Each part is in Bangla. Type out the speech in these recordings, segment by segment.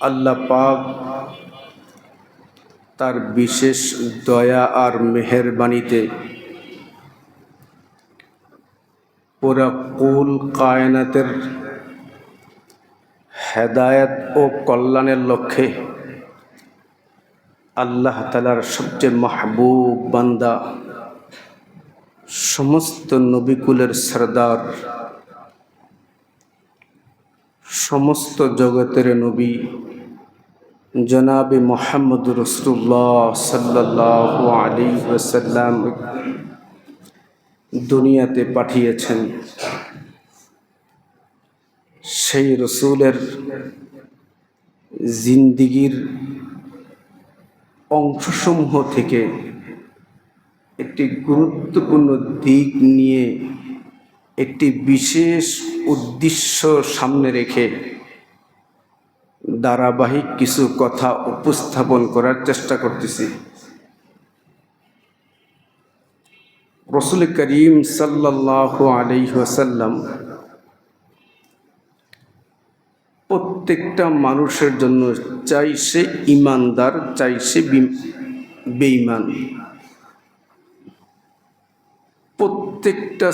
আল্লাহ পাক তার বিশেষ দয়া আর মেহেরবানিতে পুরা কুল কায়নাতের হেদায়েত ও কল্যাণের লক্ষ্যে আল্লাহ তাআলার সবচেয়ে মাহবুব বান্দা, সমস্ত নবিকুলের সরদার, সমস্ত জগতের নবী জনাবে মুহাম্মদ রাসূলুল্লাহ সাল্লাল্লাহু আলাইহি ওয়াসাল্লাম দুনিয়াতে পাঠিয়েছেন। সেই রসুলের জিন্দিগির অংশসমূহ থেকে একটি গুরুত্বপূর্ণ দিক নিয়ে একটি বিশেষ উদ্দেশ্য সামনে রেখে ধারাবাহিক কিছু কথা উপস্থাপন করার চেষ্টা করতেছি। রাসূল করিম সাল্লাল্লাহু আলাইহি ওয়াসাল্লাম প্রত্যেকটা মানুষের জন্য, চাই সে ইমানদার চাই সে বেঈমান, প্রত্যেকটা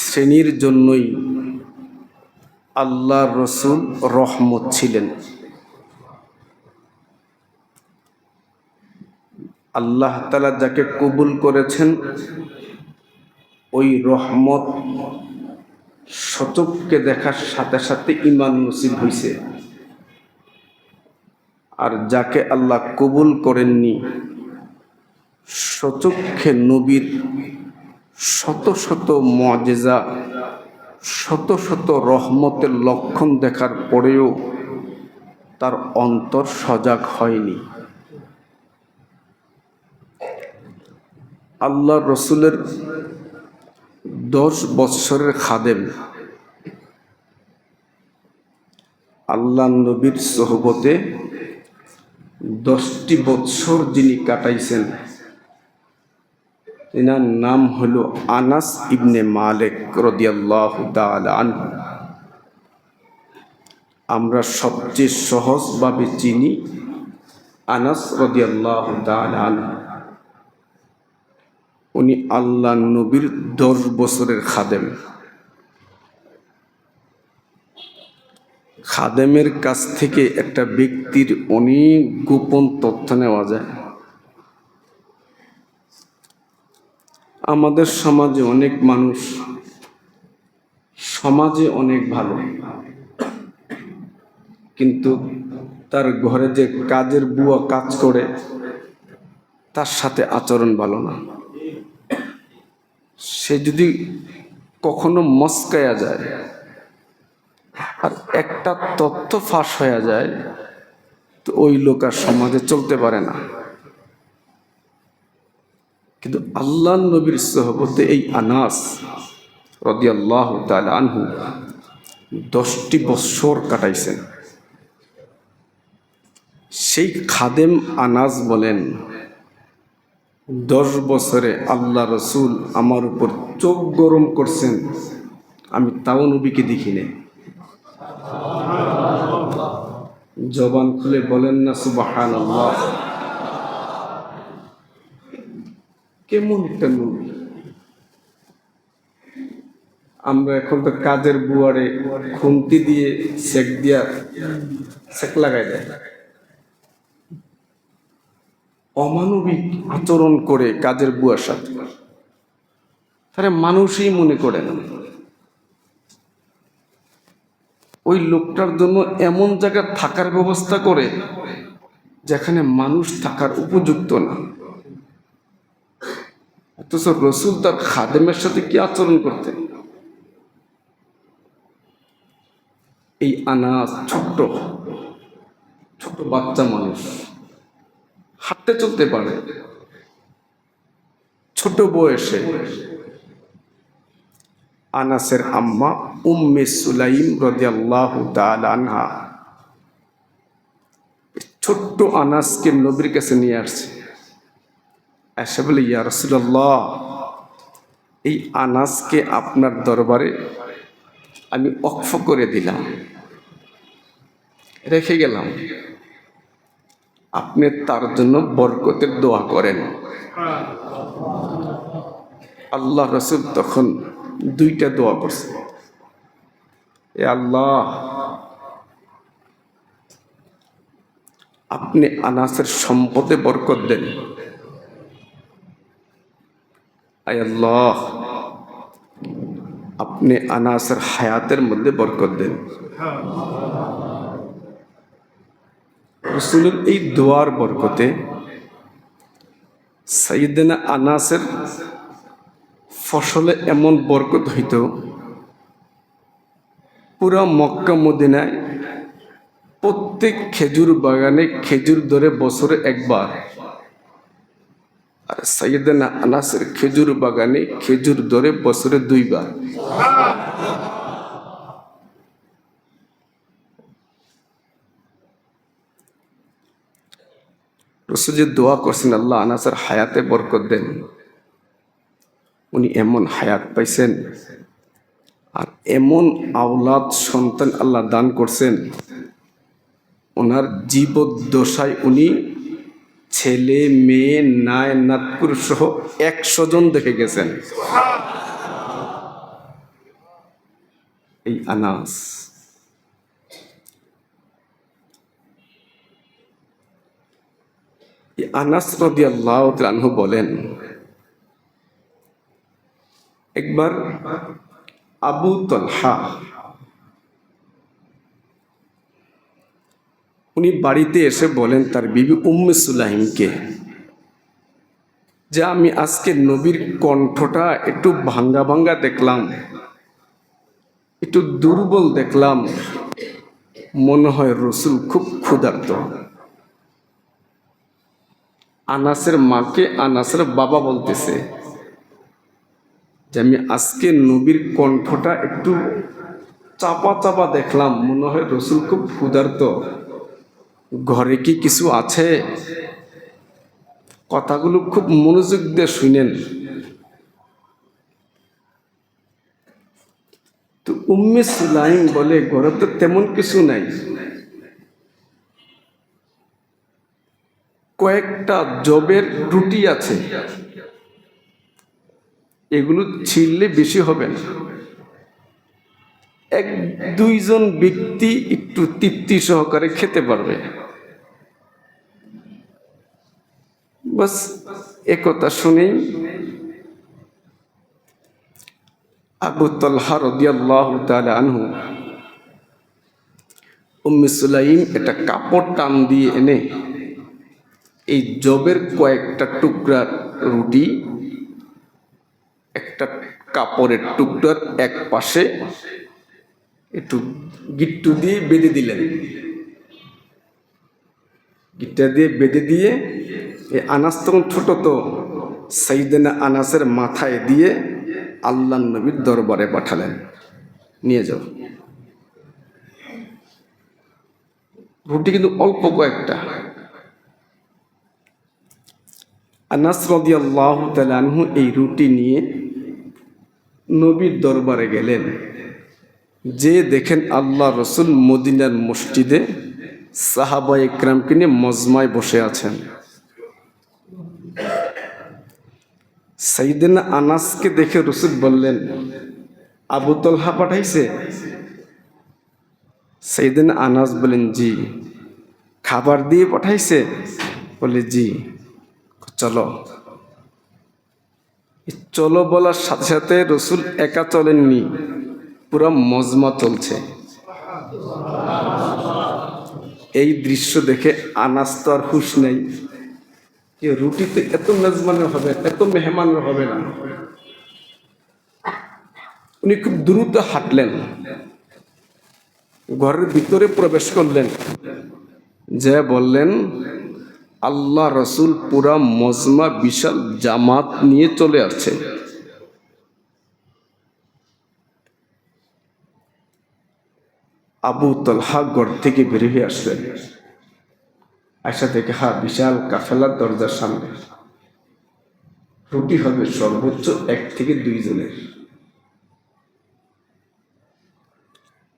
শ্রেণীর জন্যই আল্লাহর রসুল রহমত ছিলেন। আল্লাহ তাআলা যাকে কবুল করেছেন ওই রহমত সচক্ষে দেখার সাথে সাথে ঈমান নসিব হইছে, আর যাকে আল্লাহ কবুল করেননি সচক্ষে নবীর শত শত মুআজিজা, শত শত রহমতের লক্ষণ দেখার পরেও তার অন্তর সজাগ হয়নি। আল্লাহ রসুলের 10 বৎসরের খাদেম আল্লাহ নবীর সোহবতে 10টি বৎসর যিনি কাটাইছেন, এনার নাম হলো আনাস ইবনে মালিক রাদিয়াল্লাহু তাআলা আনহু। আমরা সবচেয়ে সহজভাবে চিনি আনাস রাদিয়াল্লাহু তাআলা আনহু। উনি আল্লাহ নবীর 10 বছরের খাদেম। খাদেমের কাছ থেকে একটা ব্যক্তির অনেক গোপন তথ্য নেওয়া যায়। আমাদের সমাজে অনেক মানুষ সমাজে অনেক ভালো, কিন্তু তার ঘরে যে কাজের বুয়া কাজ করে তার সাথে আচরণ ভালো না। সে যদি কখনো মস্কায়া যায় আর একটা তথ্য ফাঁস হয়ে যায় তো ওই লোক আর সমাজে চলতে পারে না। কিন্তু আল্লাহ নবীর সোহবতে এই আনাস রাদিয়াল্লাহু তাআলা আনহু 10টি বৎসর কাটাইছেন। সেই খাদেম আনাস বলেন, 10 বছরে আল্লাহ রসুল আমার উপর চোখ গরম করছেন, আমি তাও নবীকে দেখিনি। জবান খুলে বলেন না সুবহানাল্লাহ। কেমন একটা নবী! আমরা এখন তো কাজের বুয়ারে খুন্তি দিয়ে সেক লাগাই দেয়, অমানবিক আচরণ করে কাজের বুয়ার সাথে, তারা মানুষই মনে করে না। ওই লোকটার জন্য এমন জায়গা থাকার ব্যবস্থা করে যেখানে মানুষ থাকার উপযুক্ত না। অথচ রসুল তার খাদেমের সাথে কি আচরণ করতেন! এই আনাস ছোট্ট ছোট বাচ্চা মানুষ, হাঁটতে চলতে পারে, ছোট বয়সে আনাসের আম্মা উম্মে সুলাইম রাদিয়াল্লাহু তাআলা আনহা ছোট্ট আনাসকে নবীর কাছে নিয়ে আসছে। এসে বলে, ইয়া রাসূলুল্লাহ, এই আনাসকে আপনার দরবারে আমি ওয়াকফ করে দিলাম, রেখে গেলাম। আপনি তার জন্য বরকতের দোয়া করেন। আল্লাহ রসুল তখন দুইটা দোয়া করছে, এ আল্লাহ, আপনি আনাসের সম্পদে বরকত দেন। আয় আল্লাহ, আপনি আনাসের হায়াতের মধ্যে বরকত দেন। রাসূলের এই দোয়ার বরকতে সাইয়েদনা আনাসের ফসলে এমন বরকত হইত, পুরা মক্কা মদিনায় প্রত্যেক খেজুর বাগানে খেজুর ধরে বছরে একবার, আর সাইয়েদনা আনাসের খেজুর বাগানে খেজুর ধরে বছরে দুইবার। রাসূল যে দোয়া করছেন, আল্লাহ আনাসের হায়াতে বরকত দেন, উনি এমন হায়াত পাইছেন আর এমন আওলাদ সন্তান আল্লাহ দান করছেন, ওনার জীবদ্দশায় উনি ছেলে মেয়ে নায় নাতকুর সহ 100 জন দেখে গেছেন। এই আনাস আনাস রাদিয়াল্লাহু তাআলা আনহু বলেন, একবার আবু তালহা উনি বাড়িতে এসে বলেন তার বিবি উম্মে সুলাইমকে, যে আমি আজকে নবীর কণ্ঠটা একটু ভাঙ্গা ভাঙ্গা দেখলাম, একটু দুর্বল দেখলাম, মনে হয় রসুল খুব ক্ষুধার্ত। আনাসের মাকে আনাসের বাবা বলতেছে যে আমি আজকে নবীর কণ্ঠটা একটু চাপা চাপা দেখলাম, মনে হয় রসুল খুব ক্ষুধার্ত, ঘরে কি কিছু আছে? কথাগুলো খুব মনোযোগ দিয়ে শুনেন। তো উম্মে সুলাইম বলে, ঘরে তো তেমন কিছু নাই, কয়েকটা জবের রুটি আছে, এগুলো ছিললে বেশি হবে না, 1-2 জন ব্যক্তি একটু তৃপ্তি সহকারে খেতে পারবে। বাস একথা শুনেই আবু তালহা রাদিয়াল্লাহু তাআলা আনহু উম্মে সুলাইম একটা কাপড় টান দিয়ে এনে এই জবের কয়েকটা টুকরা রুটি একটা কাপড়ের টুকরার এক পাশে একটু গিট্টু দিয়ে বেঁধে দিলেন। গিট্টা দিয়ে বেঁধে দিয়ে এই আনাস তখন ছোট, তো সাইয়েদনা আনাসের মাথায় দিয়ে আল্লাহর নবীর দরবারে পাঠালেন, নিয়ে যাও। রুটি কিন্তু অল্প কয়েকটা। আনাস রাদিয়াল্লাহু তাআলা আনহু এই রুটি নিয়ে নবীর দরবারে গেলেন, যে দেখেন আল্লাহ রসুল মদিনার মসজিদে সাহাবায়ে ইকরামকে নিয়ে মজমায় বসে আছেন। সাইয়েদনা আনাসকে দেখে রসুল বললেন, আবু তালহা পাঠাইছে? সাইয়েদনা আনাস বলেন, জি। খাবার দিয়ে পাঠাইছে? বলে, জি। চলো। চলো বলার সাথে সাথে রসুল একা চলেননি, পুরো মজমা চলছে। এই দৃশ্য দেখে আনাস তো আর হুঁশ নেই, যে রুটিতে এত মেজমানের হবে, এত মেহমানের হবে না। উনি খুব দ্রুত হাঁটলেন, ঘরের ভিতরে প্রবেশ করলেন, যে বললেন, আল্লাহ রসুল পুরা মজমা বিশাল জামাত নিয়ে চলে আসছে। আবু তালহা ঘর থেকে বের হয়ে আসলেন, আয়সা থেকে বিশাল কাফেলার দরজার সামনে, রুটি হবে সর্বোচ্চ 1 থেকে 2 জনের।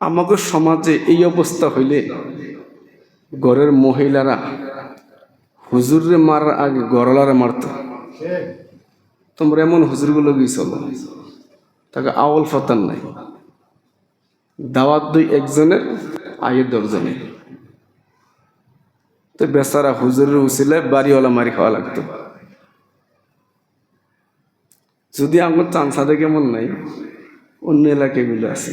আমাদের সমাজে এই অবস্থা হইলে ঘরের মহিলারা হুজুরে মারার আগে গরলারে মারতো। তোমরা এমন হুজুরগুলো গিয়েছিল, তাকে আওয়াল ফতান নাই, দাওয়াত দুই একজনের, আয়ে 10 জনের। তো বেচারা হুজুরের উসিলায় বাড়িওয়ালা মারি খাওয়া লাগতো। যদি আমার চান্সাদে কেমন নাই, অন্য এলাকাগুলো আছে।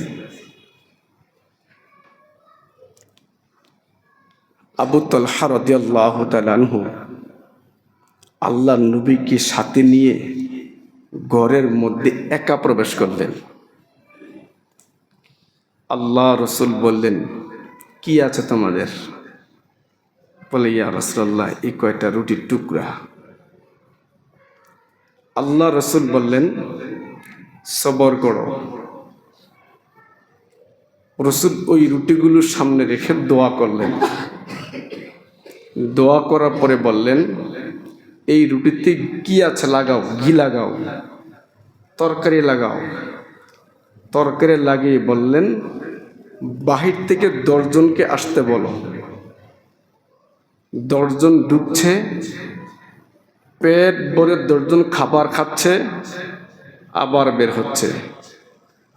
আবু তালহা রাদিয়াল্লাহু তাআলা আনহু আল্লাহর নবীকে সাথে নিয়ে ঘরের মধ্যে একা প্রবেশ করলেন। আল্লাহ রসুল বললেন, কি আছে তোমাদের? বলে, ইয়া রাসূলুল্লাহ, এই কয়টা রুটির টুকরা। আল্লাহ রসুল বললেন, সবর করো। রসুল ওই রুটিগুলোর সামনে রেখে দোয়া করলেন। দোয়া করার পরে বললেন, এই রুটিতে কি আছে লাগাও, ঘি লাগাও, তরকারি লাগাও। তরকারি লাগিয়ে বললেন, বাহির থেকে 10 জনকে আসতে বলো। 10 জন ঢুকছে, পেট ভরে 10 জন খাবার খাচ্ছে, আবার বের হচ্ছে।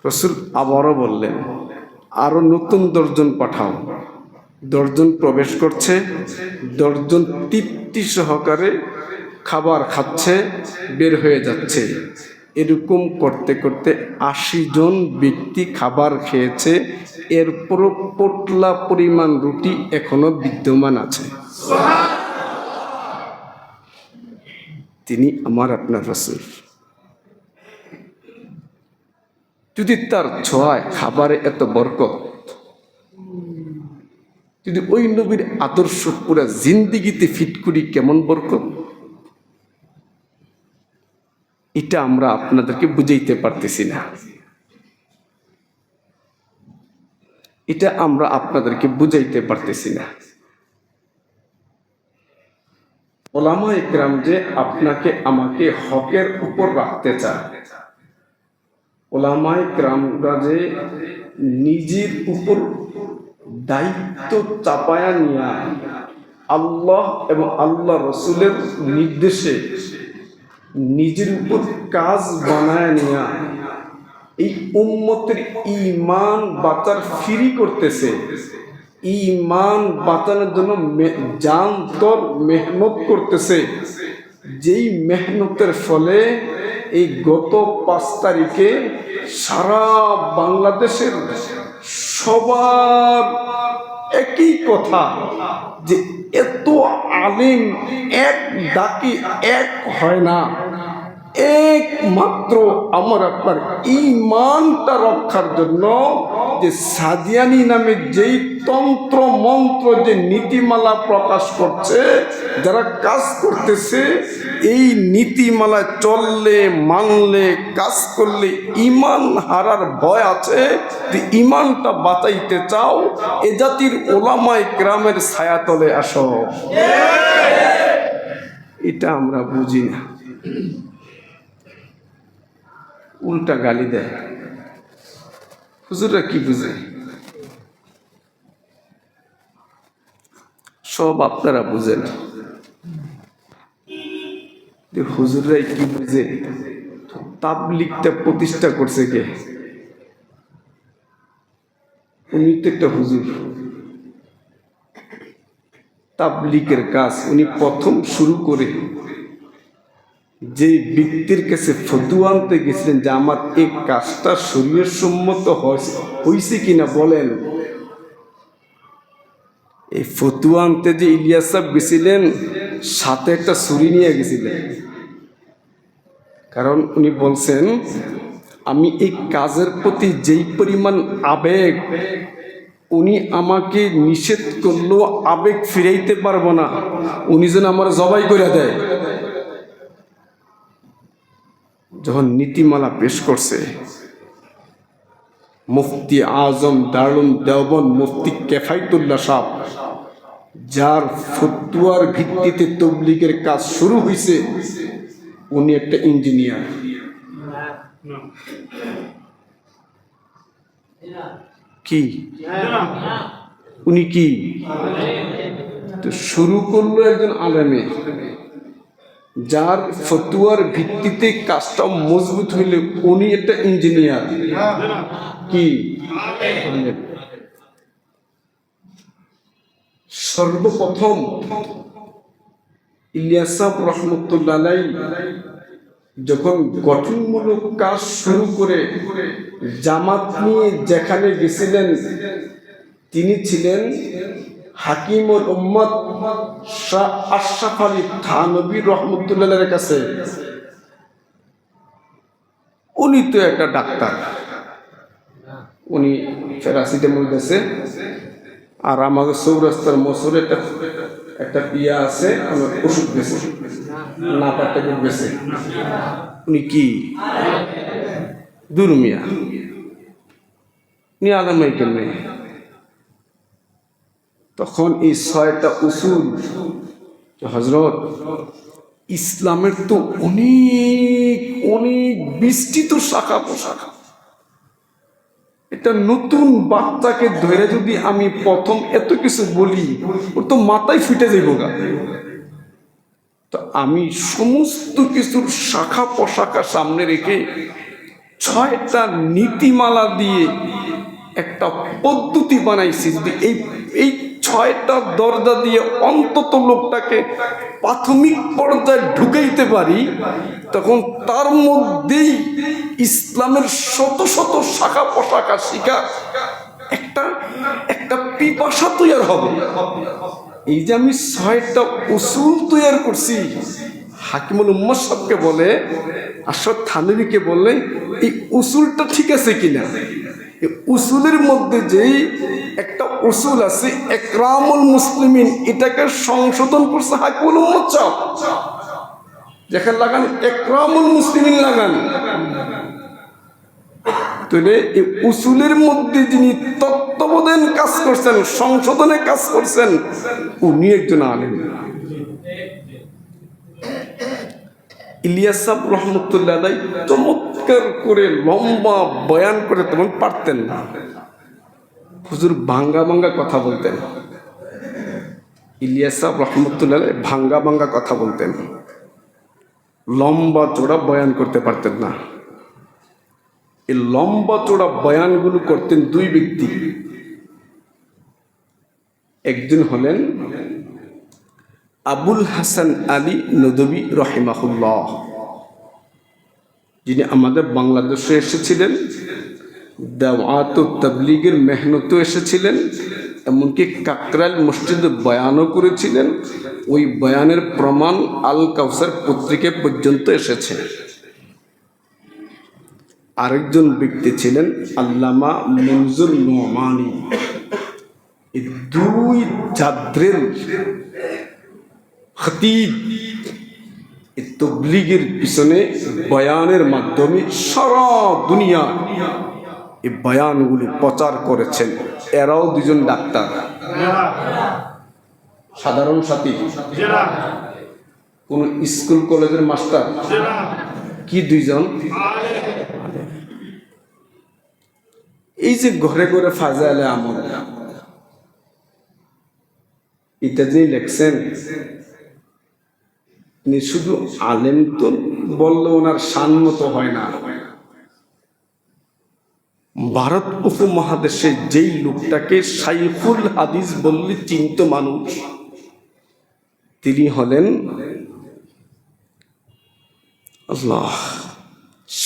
রসুল আবারও বললেন, আরো নতুন 10 জন পাঠাও। 10 জন প্রবেশ করছে, 10 জন তৃপ্তি সহকারে খাবার খাচ্ছে, বের হয়ে যাচ্ছে। এরকম করতে করতে 80 জন ব্যক্তি খাবার খেয়েছে। এরপরও পোটলা পরিমাণ রুটি এখনো বিদ্যমান আছে। তিনি আমার আপনার রাসূল। যদি তার ছোঁয়ায় খাবারে এত বরকত, যদি ওই নবীর আদর্শ পুরা জিন্দিগিতে ফিট করি, কেমন বরকত, এটা আমরা আপনাদেরকে বুঝাইতে পারতেছি না। এটা আমরা আপনাদেরকে বুঝাইতে পারতেছি না। ওলামায়ে কেরাম যে আপনাকে আমাকে হকের উপর রাখতে চায়, ওলামায়ে কেরামরা যে নিজের উপর দায়িত্ব চাপায়া নিয়া আল্লাহ এবং আল্লাহ রসুলের নির্দেশে নিজের উপর কাজ বানায় নিয়া এই উম্মতের ঈমান বাঁচার ফ্রি করতেছে, ঈমান বাঁচানোর জন্য জান তর মেহনত করতেছে। যেই মেহনতের ফলে এই গত 5 তারিখে সারা বাংলাদেশের সবার একই কথা যে এত আলিম এক ডাকি এক হয় না, একমাত্র আমার আপনার ঈমানটা রক্ষার জন্য যে সাদিয়ানি নামে যেই তন্ত্র মন্ত্র যে নীতিমালা প্রকাশ করছে, যারা কাজ করতেছে, এই নীতিমালা চললে মানলে কাজ করলে ঈমান হারার ভয় আছে। যে ঈমানটা বাঁচাইতে চাও, এ জাতির ওলামায়ে কেরামের ছায়াতলে আসো। এটা আমরা বুঝি না, উল্টা গালি দেয়। হুজুররা কি বুঝে? সব আপনারা বুঝেন। হুজুররাই কি বুঝে? তাবলীগটা প্রতিষ্ঠা করছে কে? উনি তো একটা হুজুর। তাবলীগের কাজ উনি প্রথম শুরু করে যে ব্যক্তির কাছে ফতোয়া আনতে গেছিলেন যে আমার এই কাজটা শরীয়ত সম্মত হয়েছে কিনা বলেন, এই ফতোয়া আনতে যে ইলিয়াস সাহেব গেছিলেন, সাথে একটা ছুরি নিয়ে গেছিলেন। কারণ উনি বলছেন, আমি এই কাজের প্রতি যেই পরিমাণ আবেগ, উনি আমাকে নিষেধ করলেও আবেগ ফিরাইতে পারবো না, উনি যেন আমার জবাই করে দেয়। যখন নীতিমালা পেশ করছে, মুফতি আজম দারুল দেওবন্দ মুফতি কেফায়েতুল্লাহ সাহেব, যার ফতোয়ার ভিত্তিতে তাবলীগের কাজ শুরু হয়েছে, উনি একটা ইঞ্জিনিয়ার। কি উনি কি তো শুরু করলো একজন আলেমে, যার ফতুয়ার ভিত্তিতে কাজটা মজবুত হইলে উনি একটা ইঞ্জিনিয়ার। কি সর্বপ্রথম ইলিয়াস সাহেব রহমতুল্লাহ আলাইহি যখন গঠনমূলক কাজ শুরু করে জামাত নিয়ে যেখানে গেছিলেন, তিনি ছিলেন হাকিমুল উম্মত শাহ আশরাফ আলী থানভী রহমতুল্লাহের কাছে। উনি তো একটা ডাক্তার, উনি প্যারাসিটামল দিয়েছে, আর আমাকে চৌরাস্তার মসুর একটা পিয়া আছে, আমার ওষুধ গেছে না পারতে গেছে। উনি কি দুর্মিয়া উনি আলামাই কেমনে? তখন এই 6টা উসুল, হযরত ইসলামের তো অনেক অনেক বিস্তৃত শাখা প্রশাখা। এটা নতুন বাচ্চাকে ধরে যদি আমি প্রথম এত কিছু বলি, ওর তো মাথায় ফিটে যাইব গা। তো আমি সমস্ত কিছুর শাখা প্রশাখা সামনে রেখে 6টা নীতিমালা দিয়ে একটা পদ্ধতি বানাইছি। যদি এই 6টা দরজা দিয়ে অন্তত লোকটাকে প্রাথমিক পর্যায়ে ঢুকাইতে পারি, তখন তার মধ্যেই ইসলামের শত শত শাখা প্রশাখা শিখা একটা পিপাসা তৈরি হবে। এই যে আমি 6টা উসুল তৈরি করছি, হাকিমুল উম্মত সাহেবকে বলে, আশরাফ থানভীকে বললেন এই উসুলটা ঠিক আছে কিনা। উসুলের মধ্যে যেই একটা উসুল আছে ইকরামুল মুসলিমিন, এটাকে সংশোধন করছে হাকিমুল উম্মত সাহেব। যেখানে লাগান ইকরামুল মুসলিমিন লাগান। তাহলে এই উসুলের মধ্যে যিনি তত্ত্বাবধান কাজ করছেন, সংশোধনে কাজ করছেন, উনি একজন আলেম। ইলিয়াস সাহেব রহমতুল্লাহ আলাইহি চমৎকার করে লম্বা বয়ান করে তেমন পারতেন না, হুজুর ভাঙ্গা ভাঙ্গা কথা বলতেন। ইলিয়াস সাহেব রহমতুল্লাহ আলাইহি ভাঙ্গা ভাঙ্গা কথা বলতেন, লম্বা চোড়া বয়ান করতে পারতেন না। এই লম্বা চোড়া বয়ানগুলো করতেন 2 ব্যক্তি। একজন হলেন আবুল হাসান আলী নদভী রহিমাহুল্লাহ, যিনি আমাদের বাংলাদেশে এসেছিলেন, দাওয়াত ও তাবলীগের মেহনতেও এসেছিলেন, এমনকি কাকরাইল মসজিদে বয়ানও করেছিলেন। ওই বয়ানের প্রমাণ আল কাউসার পত্রিকা পর্যন্ত এসেছে। আরেকজন ব্যক্তি ছিলেন আল্লামা মনজুর নোমানী। এই 2 জাদ্রের খতিব এই তাবলীগের পিছনে বয়ানের মাধ্যমে সারা দুনিয়া এই বয়ানগুলো প্রচার করেছেন। এরাও 2জন ডাক্তার, সাধারণ সাথী, কোন স্কুল কলেজের মাস্টার কি, 2জন। এই যে ঘরে ঘরে ফাজাইলে আমল, এটা যিনি লেখছেন, তিনি শুধু আলেম তো বললে ওনার শান মতো হয় না। ভারত উপমহাদেশে যেই লোকটাকে শাইখুল হাদিস বললে চিন্ত মানুষ, তিনি হলেন আল্লাহ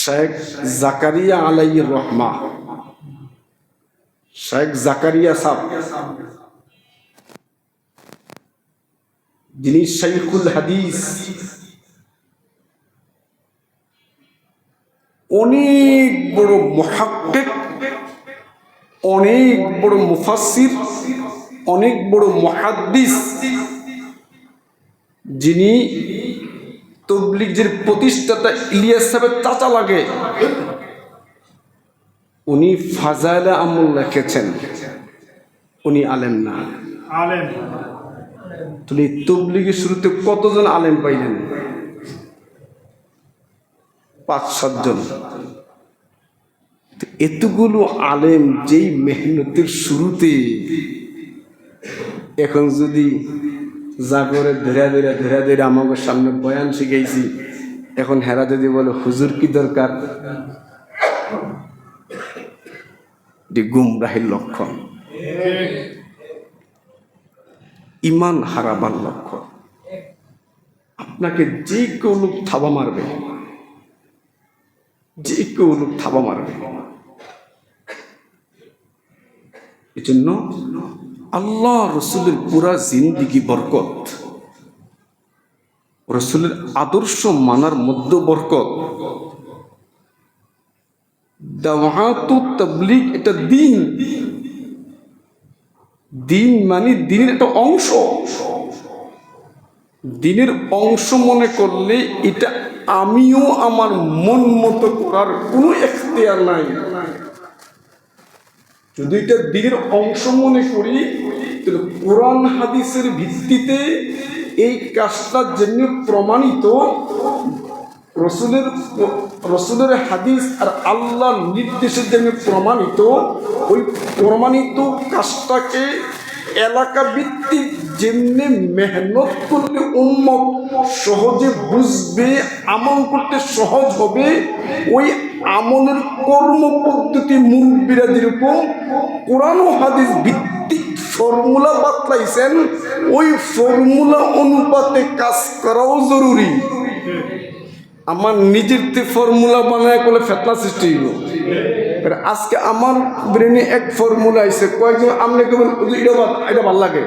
শেখ জাকারিয়া আলাইহির রহমা। শেখ জাকারিয়া সাহেব, যিনি শাইখুল হাদিস, অনেক বড় মুহাক্কিক, অনেক বড় মুফাসসির, অনেক বড় মুহাদ্দিস, যিনি তাবলীগের প্রতিষ্ঠাতা ইলিয়াস সাহেবের চাচা লাগে। উনি ফাজাইলে আমল লিখেছেন, উনি আলেম না। আলেম তুমি তাবলীগের শুরুতে কতজন আলেম পাইলেন? 5-7 জন। এতগুলো আলেম যেই মেহনতের শুরুতে, এখন যদি জাগরে ধীরে ধীরে ধীরে ধীরে আমাদের সামনে বয়ান শিখেছি, এখন হেরা যদি বলে হুজুর কি দরকার, গুমরাহির লক্ষণ, ইমান হারাবার লক্ষণ। আপনাকে যে কেউ লোক থাবা মারবে, যে কেউ লোক থাবা মারবে। এই জন্য আল্লাহ রসুলের পুরা জিন্দিগি বরকত, রসুলের আদর্শ মানার মধ্যে বরকত। দাওয়াতুত তাবলীগ এটা দিন, দিন মানে দিনের একটা অংশ। দিনের অংশ মনে করলে এটা আমিও আমার মন মতো করার কোনো এখতিয়ার নাই। যদি এটা দিনের অংশ মনে করি তাহলে কোরআন হাদিসের ভিত্তিতে এই কাজটার জন্য প্রমাণিত, রসুলের হাদিস আর আল্লাহর নির্দেশের জন্য প্রমাণিত, ওই প্রমাণিত কাজটাকে এলাকা ভিত্তিক যেমনি মেহনত করলে উম্মত সহজে বুঝবে, আমল করতে সহজ হবে, ওই আমলের কর্ম পদ্ধতি মুরব্বিরা যেরকম কোরআন ও হাদিস ভিত্তিক ফর্মুলা বাতলাইছেন, ওই ফর্মুলা অনুপাতে কাজ করাও জরুরি। আমার নিজের ফর্মুলা বানায় করলে ফেতনা সৃষ্টি হইল। আজকে আমার ব্রেনে এক ফর্মুলা আইছে, কয়েকজন আপনি কেমন এটা ভাল লাগে,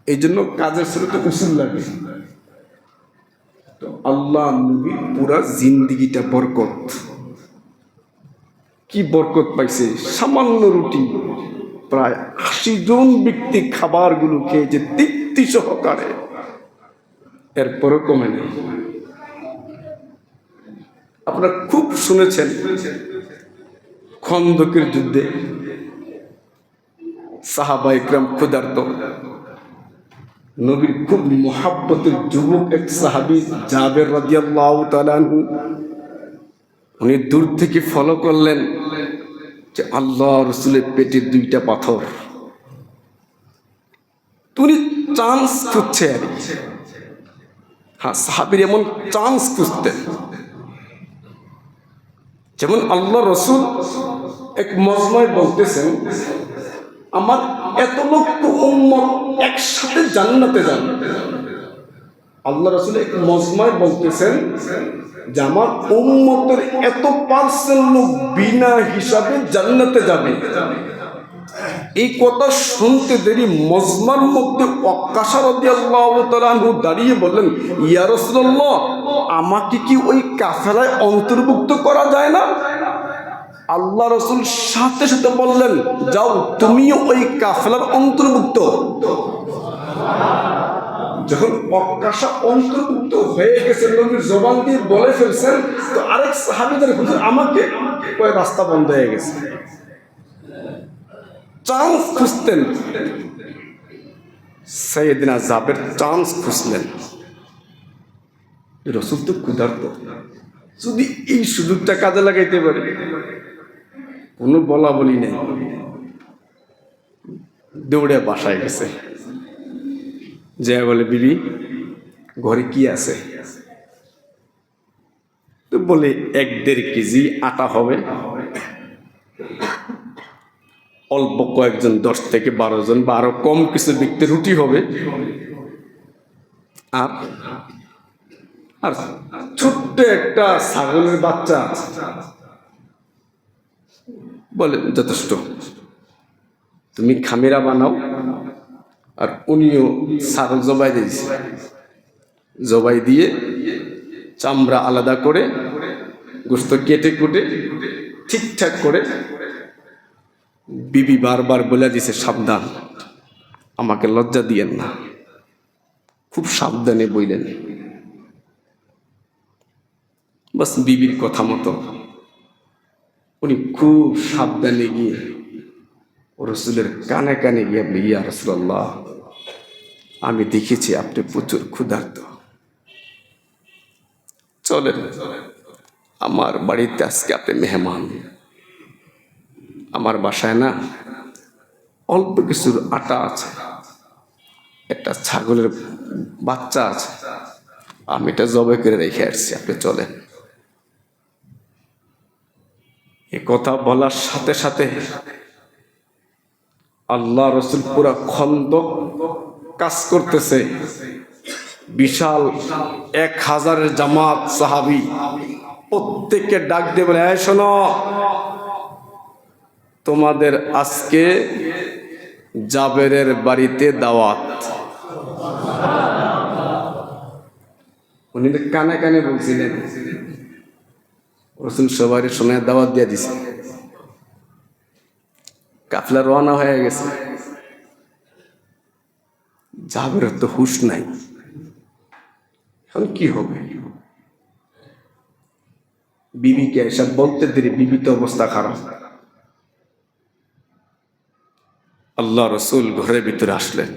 এই জন্য কাজের শুরুতে উসুল লাগে। তো আল্লাহ নবীর পুরা জিন্দিগিটা বরকত। কি বরকত পাইছে? সামান্য রুটি প্রায় 80 জন ব্যক্তি খাবারগুলো খেয়েছে তৃপ্তি সহকারে, এরপরও কমে নেই। আপনারা খুব শুনেছেন খন্দকের যুদ্ধে সাহাবা ইকরাম ক্ষুধার্ত, নবীর খুব মুহাব্বতের যুবক এক সাহাবী জাবের রাদিয়াল্লাহু তাআলা আনহু, উনি দূর থেকে ফলো করলেন যে আল্লাহ রসুলের পেটে 2টা পাথর। তুমি চান্স খুঁজছে আর হ্যাঁ, সাহাবীর এমন চান্স খুঁজতেন। যেমন আল্লাহ রসুল এক মজমায় বলতেছেন, আমার এত লক্ষ উম্মত একসাথে জান্নাতে যাবে। আল্লাহ রসুল এক মজমায় বলতেছেন যে আমার উম্মতের এত পার্সেন্ট লোক বিনা হিসাবে জান্নাতে যাবে। এই কথা শুনতে দেরি মজমার মধ্যে ওয়াক্কাশা রাদিয়াল্লাহু তাআলা আনহু দাঁড়িয়ে বললেন, ইয়া রাসূলুল্লাহ, আমাকে কি ওই কাফেলায় অন্তর্ভুক্ত করা যায় না? আল্লাহ রসুল সাথে সাথে বললেন, যাও তুমিও ওই কাফেলার অন্তর্ভুক্ত। যখন ওয়াক্কাশা অন্তর্ভুক্ত হয়ে গেছে, নবীর জবান দিয়ে বলে ফেলছেন, তো আরেক সাহাবীদের হুজুর আমাকে, ওই রাস্তা বন্ধ হয়ে গেছে। চান্স খুঁজতেন সাইয়েদনা জাবের, চান্স খুঁজলেন। রসুল তো ক্ষুধার্ত, যদি এই সুযোগটা কাজে লাগাইতে পারে, কোনো বলা বলি নেই, দৌড়ে বাসায় গেছে, যে বলে বিবি ঘরে কি আছে? তো বলে 1-1.5 কেজি আটা হবে, অল্প কয়েকজন 10 থেকে 12 জন বা আরো কম কিছু ব্যক্তি রুটি হবে, আর আর ছোট্ট একটা ছাগলের বাচ্চা। বলে যথেষ্ট, তুমি খামিরা বানাও। আর উনিও ছাগল জবাই দিয়েছে, জবাই দিয়ে চামড়া আলাদা করে গোশত কেটে কুটে ঠিকঠাক করে বিবি বারবার বলে দিছে, সাবধান, আমাকে লজ্জা দিয়েন না। খুব সাবধানে বইলেন। বাস বিবির কথা মতো উনি খুব সাবধানে গিয়ে রসুলের কানে কানে গিয়ে, ইয়া রাসূলুল্লাহ, আমি দেখেছি আপনি প্রচুর ক্ষুধার্ত, চলেন আমার বাড়িতে, আজকে আপনি মেহমান। আমার বাসায় না অল্প কিছুর আটা আছে, একটা ছাগলের বাচ্চা আছে, আমি এটা জবাই করে রেখে আসছি, আপনি চলেন। এ কথা বলার সাথে সাথে আল্লাহ রসুল পুরা খন্দক কাজ করতেছে, বিশাল 1000 জামাত সাহাবী প্রত্যেককে ডাক দিয়ে বলে, এই শোনো, তোমাদের আজকে জাবেরের বাড়িতে দাওয়াত। উনি তো কানে কানে বলছিলেন, রসুল সবাই শোনে দাওয়াত দিয়ে দিছে। কাফলা রওনা হয়ে গেছে, জাবেরের তো হুশ নাই, এখন কি হবে? বিবিকে এসব বলতে দেরি, বিবি তো অবস্থা খারাপ। আল্লাহ রসুল ঘরের ভিতরে আসলেন,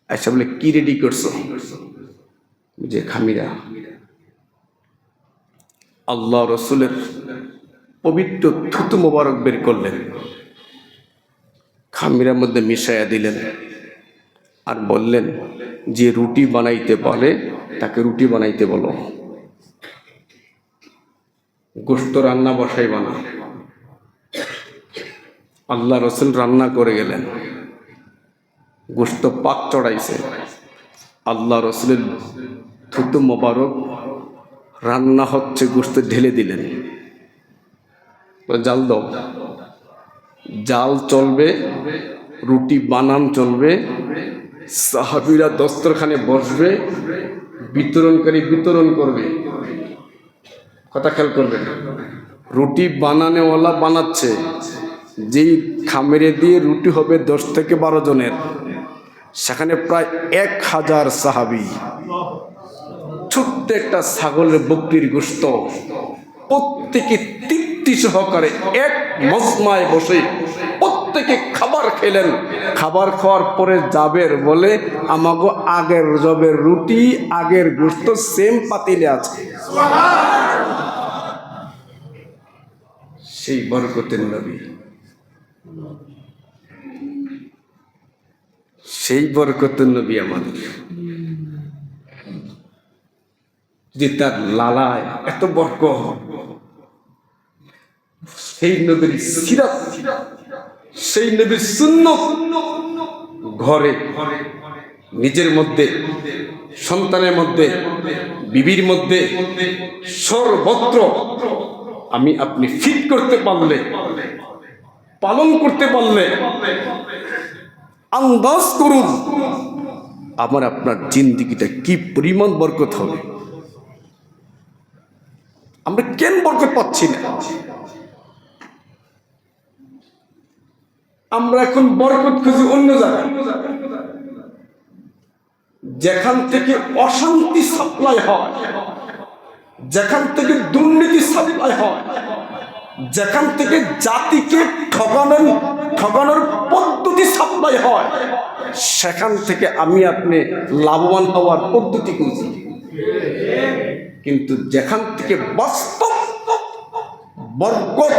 আচ্ছা বলে, কি রেডি করছো? যে খামিরা। আল্লাহ রসুলের পবিত্র থুতু মোবারক বের করলেন, খামিরার মধ্যে মিশাইয়া দিলেন, আর বললেন, যে রুটি বানাইতে পারে তাকে রুটি বানাইতে বলো, গোশত রান্না বসাই বানা। আল্লাহ রসুল রান্না করে গেলেন, গোশত পাক চড়াইছে, আল্লাহ রসুলের থুতু মোবারক রান্না হচ্ছে, গোশত ঢেলে দিলেন, জাল দাও, জাল চলবে, রুটি বানান চলবে, সাহাবীরা দস্তরখানে বসবে, বিতরণকারী বিতরণ করবে। কথা খেয়াল করবেন, রুটি বানানেওয়ালা বানাচ্ছে, যেই খামেরে দিয়ে রুটি হবে 10 থেকে 12 জনের, সেখানে প্রায় 1000 সাহাবী, ছোট্ট একটা ছাগলের বকরির গোশত প্রত্যেকে তৃপ্তি সহকারে এক মজমায় বসে প্রত্যেকে খাবার খেলেন। খাবার খাওয়ার পরে জাবের বলে, আমাগো আগের জবের রুটি আগের গোশত সেম পাতিলে আছে। সেই বরকতের নবী, সেই বরকতের নবী আমাদের, যে তার লালায় এত বরকত, সেই নবীর সিরাত, সেই নবীর সুন্নাত ঘরে, নিজের মধ্যে, সন্তানের মধ্যে, বিবির মধ্যে, সর্বত্র আমি আপনি ফিট করতে পারলে, পালন করতে পারলে, আন্দাজ করুন আমার আপনার জিন্দেগিটা কি পরিমাণ বরকত হবে। আমরা কেন বরকত পাচ্ছি না? আমরা এখন বরকত খুঁজি অন্য জায়গায়, যেখান থেকে অশান্তি সাপ্লাই হয়, যেখান থেকে দুর্নীতি সাপ্লাই হয়, যেখান থেকে জাতিকে ঠকানোর পদ্ধতি সাপ্লাই হয়, সেখান থেকে আমি আপনি লাভবান হওয়ার পদ্ধতি খুঁজি। কিন্তু যেখান থেকে বাস্তব বরকত,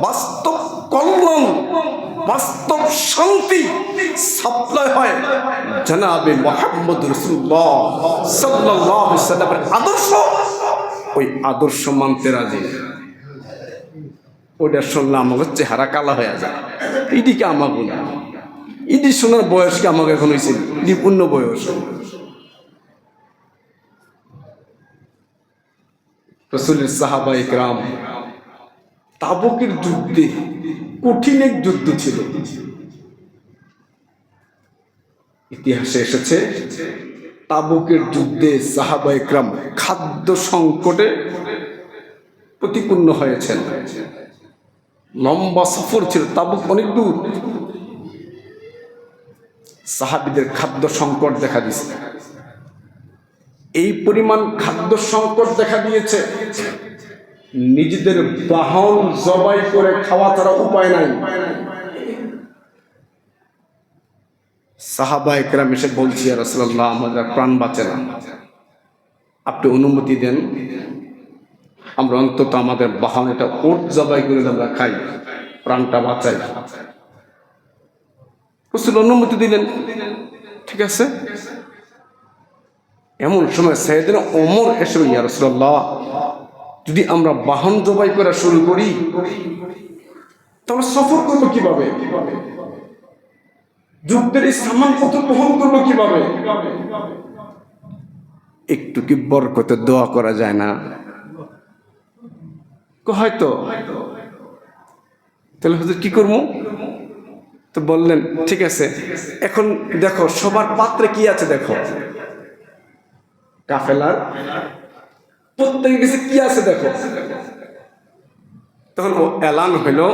বাস্তব কল্যাণ, বাস্তব শান্তি সাপ্লাই হয়, জনাবে মুহাম্মদ রাসূলুল্লাহ সাল্লাল্লাহু আলাইহি ওয়াসাল্লামের আদর্শ, ওই আদর্শ মানতে রাজি, ওইটা শুনলে আমাকে চেহারা কালা হয়ে যায়। এদিকে আমাকে না, ইদি শোনার বয়স কি আমাকে এখন হয়েছে? ইদি পূর্ণ বয়স। রাসূলের সাহাবা ইকরাম, তাবুকের যুদ্ধে, কঠিন এক যুদ্ধ ছিল, ইতিহাসে এসেছে তাবুকের যুদ্ধে সাহাবা ইকরাম খাদ্য সংকটে প্রতিপন্ন হয়েছেন। লম্বা সফর ছিল, তাবুক অনেক দূর, সাহাবীদের খাদ্য সংকট দেখা দিয়েছে। এই পরিমাণ খাদ্য সংকট দেখা দিয়েছে, নিজেদের বাহন জবাই করে খাওয়া ছাড়া উপায় নাই। সাহাবা একরাম এসে বলছি, ইয়া রাসূলুল্লাহ, আমাদের প্রাণ বাঁচে না, আপনি অনুমতি দেন, আমরা অন্তত আমাদের বাহন এটা উট জবাই করে আমরা খাই, প্রাণটা বাঁচাই। রাসূল অনুমতি দিলেন। ঠিক আছে। এমন সময় সাইয়েদনা ওমর এসে, ইয়া রাসূলুল্লাহ, যদি আমরা বাহন জবাই করা শুরু করি তাহলে সফর করবো কিভাবে? যুদ্ধের এই সামানপত্র বহন করবো কিভাবে? একটু কি বরকতে দোয়া করা যায় না? হয়তো। তাহলে হুজুর কি করবো? তো বললেন ঠিক আছে, এখন দেখো সবার পাত্রে কি আছে দেখো, কাফেলার প্রত্যেকের কাছে কি আছে দেখো। তখন ও এলান হইলো,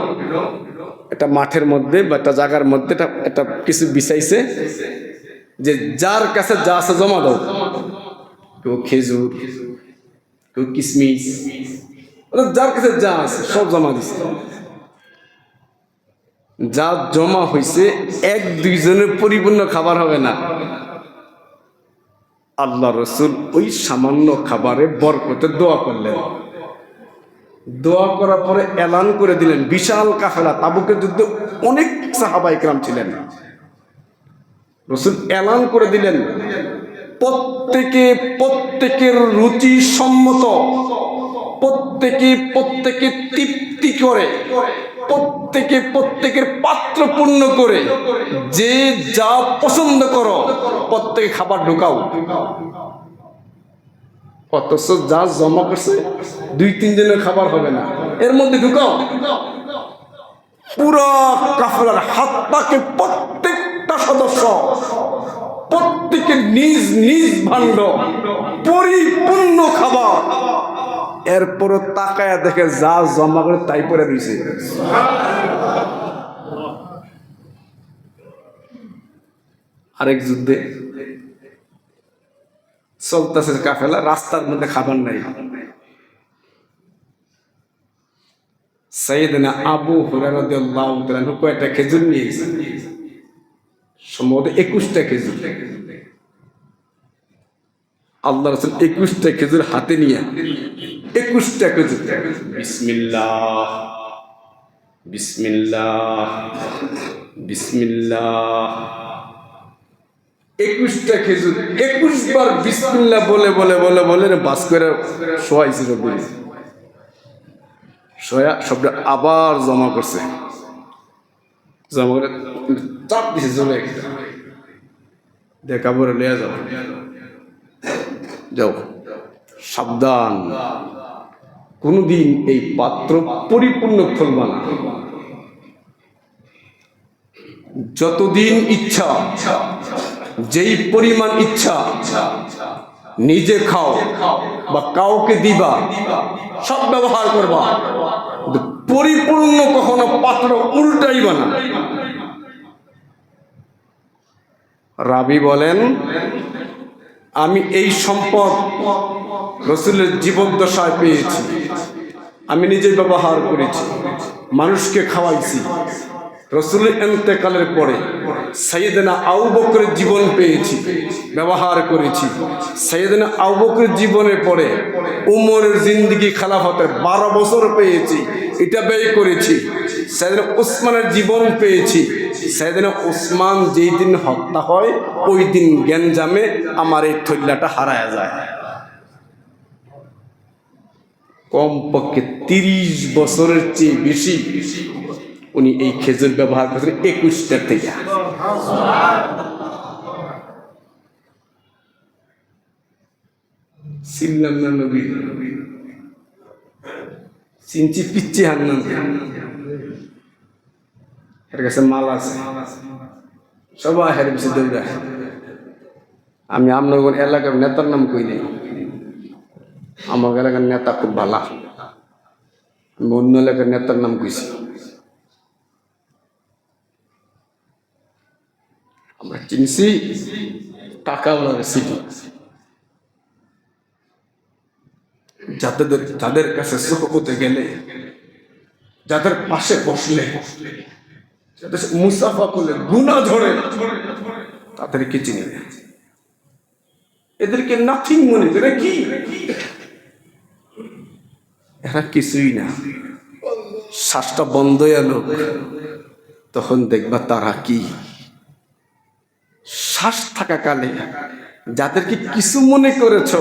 একটা মাঠের মধ্যে বা একটা জায়গার মধ্যে একটা কিছু বিছাইছে যে যার কাছে যা আছে জমা দাও। কেউ খেজুর, কেউ কিশমিশ, যার কাছে যা আছে সব জমা দিছে। যা জমা হয়েছে এক দুইজনের পরিপূর্ণ খাবার হবে না। আল্লাহ রাসূল ওই সামান্য খাবারে বরকতে দোয়া করলেন। দোয়া করার পরে এলান করে দিলেন, বিশাল কাফেলা, তাবুকের যুদ্ধে অনেক সাহাবা ইকরাম ছিলেন। রাসূল এলান করে দিলেন, প্রত্যেকের রুচি সম্মত, প্রত্যেকে তৃপ্তি করে, প্রত্যেকের পাত্র পূর্ণ করে, যে যা পছন্দ করো প্রত্যেকে খাবার ঢুকাও। অথচ যা জমা করছে দুই তিন জনের খাবার হবে না, এর মধ্যে ঢুকাও। পুরো কাফেলার হাত পাকে প্রত্যেকটা সদস্য, প্রত্যেকের নিজ নিজ ভাণ্ড পরিপূর্ণ খাবার। এরপরও তাকায়া দেখে যা জমা করে তাই পরে রয়েছে। আরেক যুদ্ধে চলতেছে কাফেলা, রাস্তার মধ্যে খাবার নাই। সাইয়েদনা আবু হুরায়রা রাদিয়াল্লাহু তাআলা কয়টা খেজুর নিয়ে গেছে, সম্ভবত 21টা খেজুর। আল্লাহ রাসূল 21টা খেজুর হাতে নিয়ে 21টা খেজুর, বিসমিল্লাহ বিসমিল্লাহ বিসমিল্লাহ, 21টা খেজুর 21 বার বিসমিল্লাহ বলে বলে বলে বলে বাস করে শোয়াইছে। শোয়া সবটা আবার জমা করছে, জমা করে চাপ দিছে জলে, দেখা বলে লিয়া যাও, যাও সাবধান, কোনদিন এই পাত্র পরিপূর্ণ খুলবা না। যতদিন ইচ্ছা, যেই পরিমাণ ইচ্ছা নিজে খাও বা কাউকে দিবা, সব ব্যবহার করবা, পরিপূর্ণ কখনো পাত্র উল্টাইবা না। রাবি বলেন, আমি এই সম্পদ রাসূলের জীবদ্দশায় পেয়েছি, আমি নিজে ব্যবহার করেছি, মানুষকে খাওয়াইছি। রাসূলের ইন্তেকালের পরে সাইয়েদনা আবু বকরের জীবন পেয়েছি, ব্যবহার করেছি। সাইয়েদনা আবু বকরের জীবনের পরে উমরের জিন্দেগি খেলাফতের 12 বছর পেয়েছি, এটা ব্যয় করেছি। সাইয়েদনা উসমানের জীবন পেয়েছি। সাইয়েদনা উসমান যেই দিন হত্যা হয় ওই দিন গ্যাঞ্জামে আমার এই থল্লাটা হারায়া যায়। কমপক্ষে 30 বছরের চেয়ে বেশি উনি এই খেজুর ব্যবহার করেছেন 21টা থেকে। চিনলাম না নবী, চিনছি পিচ্ছি হান্নান, এর কাছে মাল আছে, সবাই হের পিছিয়ে দৌড়ায়। আমি আপনার এলাকার নেতার নাম কই নাই, আমার এলাকার নেতা খুব ভালো, আমি অন্য এলাকার নেতার নাম কইছি। আমরা চিনছি টাকাওয়ালার সিটি, যাদের কাছে সুখপথে গেলে, যাদের পাশে বসলে, যাদের মুসাফা করলে গুনাহ ঝরে, তাদেরকে চিনি না। এদেরকে নাথিং মনে করে, কি এরা কিছুই না। শ্বাসটা বন্ধ এলো তখন দেখবা তারা কি। শ্বাস থাকাকালে যাদেরকে কিছু মনে করেছ,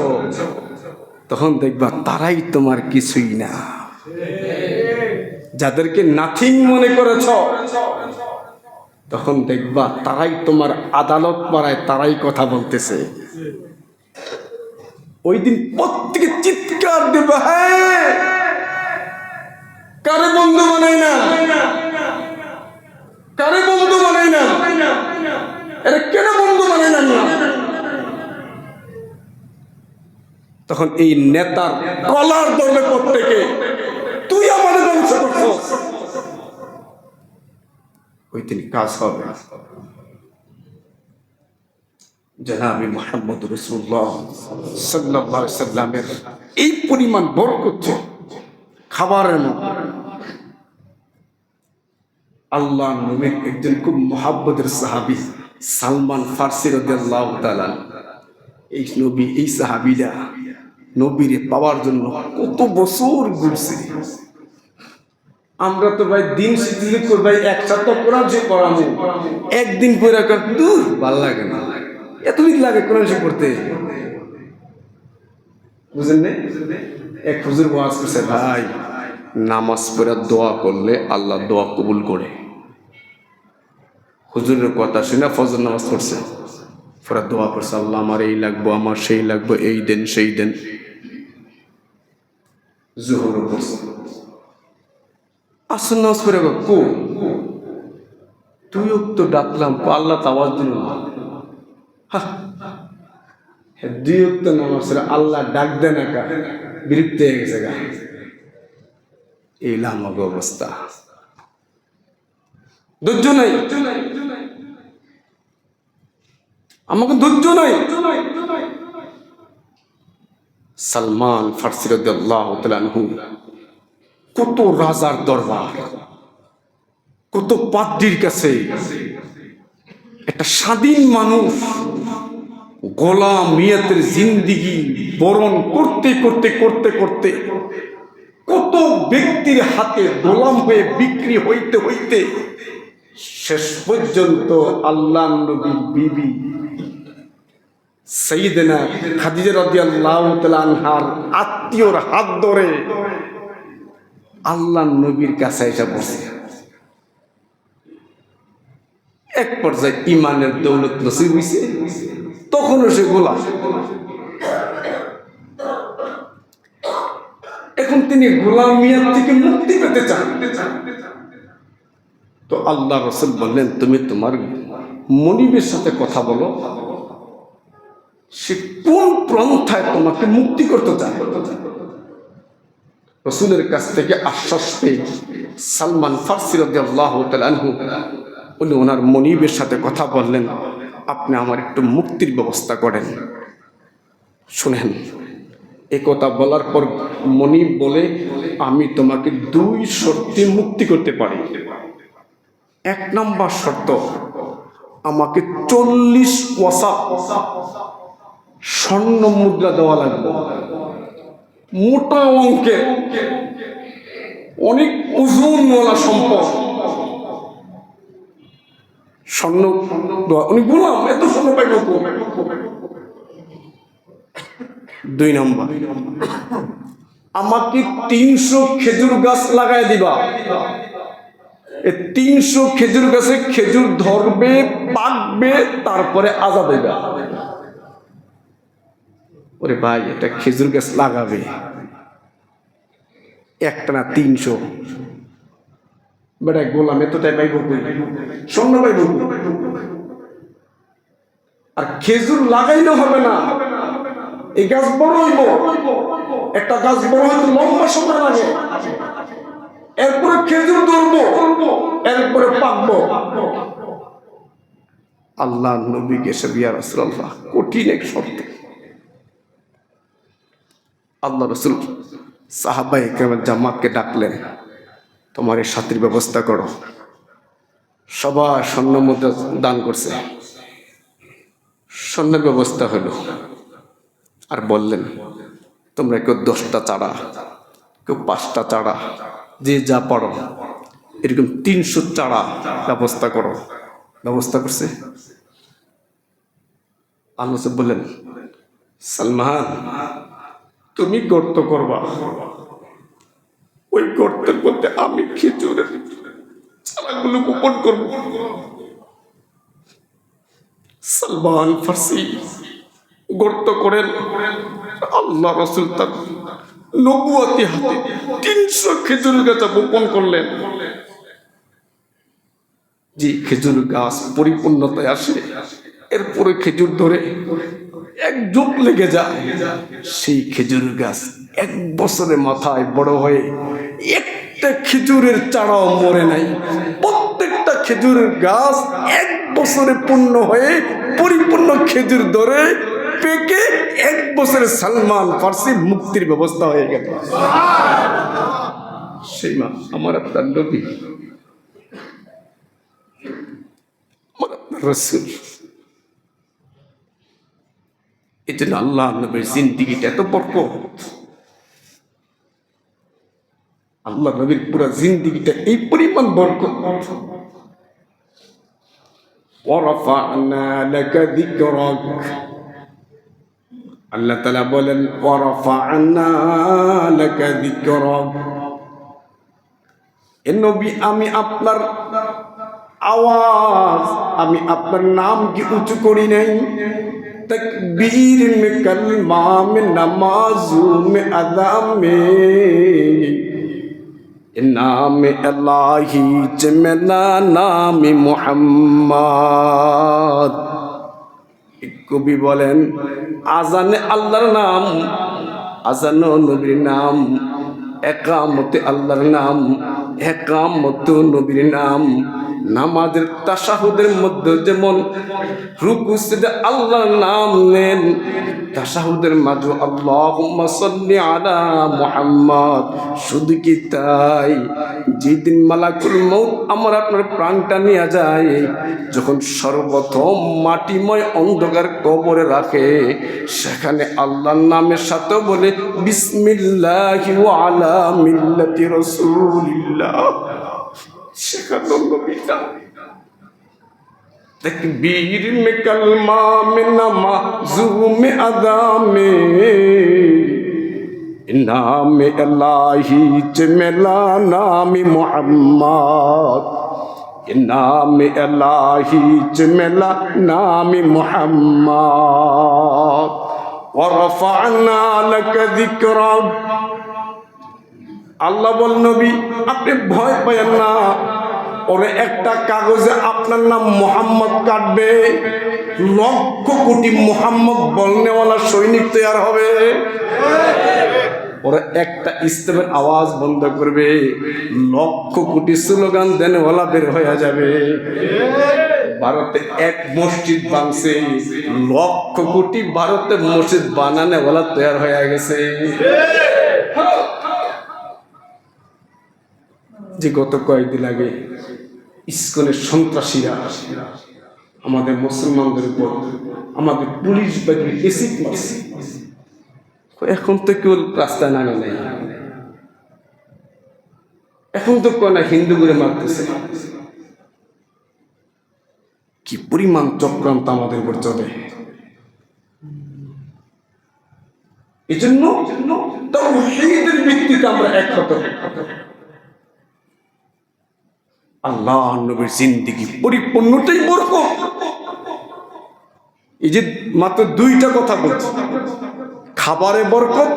তখন দেখবা তারাই তোমার কিছুই না। যাদেরকে নাথিং মনে করেছ, তখন দেখবা তারাই তোমার আদালত পাড়ায় তারাই কথা বলতেছে। ওই দিন প্রত্যেকে চিৎকার দেবে, হ্যাঁ কারে বন্ধু বানাই না, কারে বন্ধু বানাই না, এরা কেন বন্ধু বানাই না। তখন এই নেতার কলার ধরবে প্রত্যেকে, তুই আমাদের ধ্বংস করছিস। ওই দিন কাজ হবে। জনাবে মুহাম্মদ রাসূলুল্লাহ সাল্লাল্লাহু আলাইহি সাল্লামের এই পরিমাণ বরকত খাবারের মধ্যে। আল্লাহ নবীর একজন খুব মুহাব্বতের সাহাবী সালমান ফারসি রাদিয়াল্লাহু তাআলা, এই নবী এই সাহাবীরা নবীর পাওয়ার জন্য কত বছর ঘুরছে। আমরা তো ভাই দিন শিখলে ভাই একসাথে কোরআন শিখ পড়াবো, একদিন পড়া কর দূর ভাল লাগে না, এতদিন লাগে কোরআন শিখ পড়তে, বুঝেন না? এক হুজুর ওয়াজ করছে, ভাই নামাজ পড়ে দোয়া করলে আল্লাহ দোয়া কবুল করে। হুজুরের কথা শুনে ফজর নামাজ পড়ছে, পরে দোয়া করছে, আল্লাহ আমার এই লাগবো, আমার সেই লাগবো, এই দেন সেই দেন। জোহরও পড়ছে, আসর নামাজ পড়ে কো তুইও তো ডাকলাম, আল্লাহ তো আওয়াজ দিল না। দুই ওয়াক্ত নামাজ পড়ে আল্লাহ ডাক দেন একা, বিরক্ত হয়ে গেছে গা। এই লামাগ অবস্থা, ধৈর্য নাই, আমাকে ধৈর্য নাই। সালমান ফারসি রাদিয়াল্লাহু তাআলা আনহু কত রাজার দরবার, কত পাদ্রীর কাছে একটা স্বাধীন মানুষ গোলামিয়াতের জিন্দিগি বরণ করতে করতে করতে করতে কত ব্যক্তির হাতে গোলাম হয়ে বিক্রি হইতে হইতে শেষ পর্যন্ত আল্লাহর নবীর বিবি সাইয়েদনা খাদিজা রাদিয়াল্লাহু তাআলা আনহার আত্মীয়র হাত ধরে আল্লাহর নবীর কাছে এসে বসে। এক পর্যায়ে ইমানের দৌলত নসিব হইছে, তখনও সে গোলাম। এখন তিনি গোলামিয়াত থেকে মুক্তি পেতে চান। তো আল্লাহ রাসূল বললেন, তুমি তোমার মনিবের সাথে কথা বলো, সে কোন পন্থায় তোমাকে মুক্তি করতে চায়। রাসূলের কাছ থেকে আশ্বাস পেয়ে সালমান ফারসি রাদিয়াল্লাহু তাআলা আনহু উনি ওনার মনিবের সাথে কথা বললেন, আপনি আমার একটু মুক্তির ব্যবস্থা করেন। শুনেন, এ কথা বলার পর মনিব বলে, আমি তোমাকে দুই শর্তে মুক্তি করতে পারি। এক নম্বর শর্ত, আমাকে 40 ওয়াসাক স্বর্ণ মুদ্রা দেওয়া লাগবে, মোটা অঙ্কের, অনেক ওজনওয়ালা সম্পদ। স্বর্ণ উনি গোলাম, এত স্বর্ণ পাইব। 2 নম্বর, আমাকে 300 খেজুর গাছ লাগাই দিবা। 300 খেজুর গাছে খেজুর ধরবে, পাকবে, তারপরে আজাদ দেবে। ওরে ভাই, এটা খেজুর গাছ লাগাবে একটা না 300, বেটা গোলাম এতটাই পাইব, স্বর্ণ পাইব। আর খেজুর লাগাইলে হবে না, এই গাছ বড় হইব, একটা গাছ বড় হইতে লম্বা সময় লাগে, এরপরে খেজুর ধরবো, এরপরে পাকবো। আল্লাহ নবীকে ইয়া রাসূলুল্লাহ, কঠিন এক শর্ত। আল্লাহ রাসূল সাহাবায়ে কেরামের জামাতকে ডাকলেন, তোমার এই সাথীর ব্যবস্থা করো। সবাই স্বর্ণ মুদ্রা দান করছে, স্বর্ণের ব্যবস্থা হলো। আর বললেন, তোমরা কেউ 10টা চারা, কেউ 5টা চারা, যে যা পারো এরকম 300 চারা ব্যবস্থা করো। ব্যবস্থা করছে। আল্লাহ বললেন, সালমান তুমি গর্ত করবা, ওই গর্তের মধ্যে আমি খেজুরের চারাগুলো বপন করব। সালমান ফার্সি গর্ত করেন। আল্লাহ রাসূল তার নবুয়তি হাতে 300 খেজুর গাছ বপন করলেন। যে খেজুর গাছ পরিপূর্ণতায় আসে, এরপরে খেজুর ধরে 1 যুগ লেগে যায়। সেই খেজুর গাছ 1 বছরের মাথায় বড় হয়ে একটা খেজুরের চারাও মরে নাই। প্রত্যেকটা খেজুরের গাছ 1 বছরে পূর্ণ হয়ে পরিপূর্ণ খেজুর ধরে পেকে 1 বছরে সালমান ফার্সি মুক্তির ব্যবস্থা হয়ে গেল। সেই মা আমার আপনার নবী, আমার আপনার রাসূল। এই জন্য আল্লাহ নবীর জিন্দেগিটা এত বরকত। আল্লাহ নবীর পুরো জিন্দেগিটা এই পরিমাণ বরকত। ওয়ারাফা'না লাকা যিকরাক, আল্লাহ তাআলা বলেন ওয়ারাফা'না লাকা যিকরাক। এ নবী, আমি আপনার আওয়াজ, আমি আপনার নাম কি উঁচু করি নাই? तकबीर में कलमा में नमाजों में अदा में नाम अल्लाही चमना नाम मुहम्मद। কবি বলেন, আজানে আল্লাহর নাম, আজানো নবীর নাম, একামতে আল্লাহর নাম, একামত নবীর নাম। নামাজের তাশাহুদের মধ্যে যেমন রুকু সিজদা আল্লাহর নাম নেন, তাশাহুদের মাঝে আল্লাহুম্মা সাল্লি আলা মুহাম্মদ। শুধু কি তাই, যেদিন মালাকুল মউত আমার আপনার প্রাণটা নিয়ে যায়, যখন সর্বপ্রথম মাটিময় অন্ধকার কবরে রাখে, সেখানে আল্লাহর নামের সাথে বলে বিসমিল্লাহি ওয়া আলা মিল্লাতি রাসূলিল্লাহ। সেখানে নবীটা तकबीर में कलमा में नमाज़ू में अदा में नाम अल्लाही चमेला नाम मुहम्मद, नाम अल्लाही चमेला नाम मुहम्मद। वरफ़अना लका ज़िक्रक। আল্লাহ বল, নবী আপনি ভয় পাবেন না, ওরে একটা কাগজে আপনার নাম মোহাম্মদ কাটবে, 1,00,000 কোটি মোহাম্মদ বলনেওয়ালা সৈনিক তৈরি হবে। ওরা একটা ইসলামের আওয়াজ বন্ধ করবে, 1,00,000 কোটি স্লোগান দেনেওয়ালা বের হয়ে যাবে। ভারতে এক মসজিদ বানছে, 1,00,000 কোটি ভারতে মসজিদ বানানেওয়ালা তৈরি হয়ে গেছে। যে গত কয়েকদিন আগে ইসকনের সন্ত্রাসীরা আমাদের মুসলমানদের উপর, আমাদের পুলিশ বাহিনী এসিড মারছে, এখন তো কেউ রাস্তায় নামে নাই, এখন তো কেউ না হিন্দু করে মারতেছে। কি পরিমাণ চক্রান্ত আমাদের উপর চলে। এই জন্য তাওহীদের ভিত্তিতে আমরা এক হতে হবে। আল্লাহ নবীর জিন্দেগি পরিপূর্ণটাই বরকত। এই যে মাত্র 2টা কথা বলছি, খাবারে বরকত,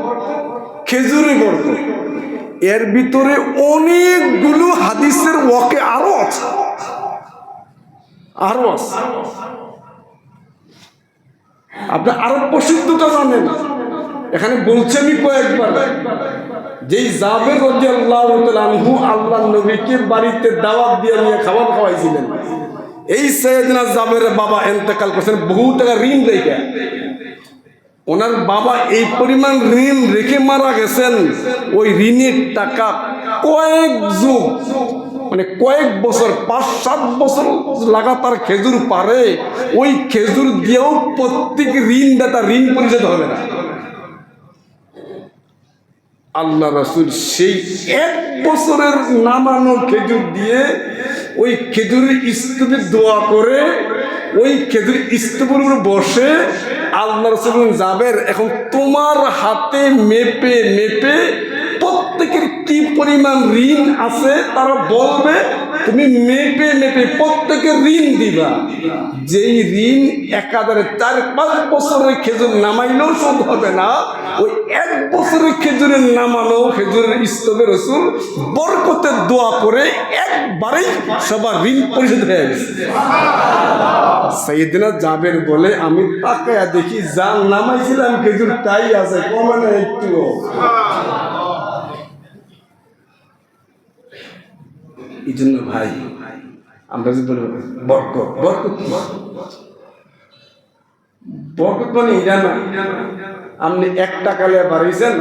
খেজুরে বরকত, এর ভিতরে অনেকগুলো হাদিসের ওয়াকে আরো আছে, আরো আছে। আপনি আরো প্রসিদ্ধটা জানেন, এখানে বলছি আমি কয়েকবার, যেই জাবের রাদিয়াল্লাহু তাআলা আনহু আল্লাহর নবীকে বাড়িতে দাওয়াত দিয়ে নিয়ে খাবার খাওয়াইছিলেন, এই সাইয়েদনা জাবের বাবা ইন্তেকাল করেছেন বহু টাকা ঋণ রেখে। ওনার বাবা এই পরিমাণ ঋণ রেখে মারা গেছেন, ওই ঋণের টাকা কয়েক যুগ মানে কয়েক বছর 5-7 বছর লাগাতার খেজুর পারে, ওই খেজুর দিয়েও প্রত্যেক ঋণদাতা ঋণ পরিশোধ হবে না। আল্লাহ রাসূল সেই 1 বছরের নামানো খেজুর দিয়ে ওই খেজুরের স্তূপে দোয়া করে, ওই খেজুর স্তূপের উপর বসে আল্লাহ রাসূল জাবের এখন তোমার হাতে মেপে মেপে প্রত্যেকের কি পরিমাণ ঋণ আছে তারা বলবে, তুমি মেপে মেপে প্রত্যেকের ঋণ দিবা। যেই ঋণ একাধারে 4-5 বছরের খেজুর নামাইলেও শোধ হবে না, ওই 1 বছরের খেজুরের নামানো খেজুরের স্তবে রাসূল বরকতের দোয়া করে একবারেই সবার ঋণ পরিশোধ হয়ে গেছে। সাইয়েদনা জাবের বলে, আমি তাকায়া দেখি যা নামাইছিলাম খেজুর তাই আছে, কমে না একটুও। এই জন্য ভাই আমরা যে বলবো বরকত, বরকত বরকত মানে এটা না আপনি 1 টাকা লিয়ে বাড়াইছেন,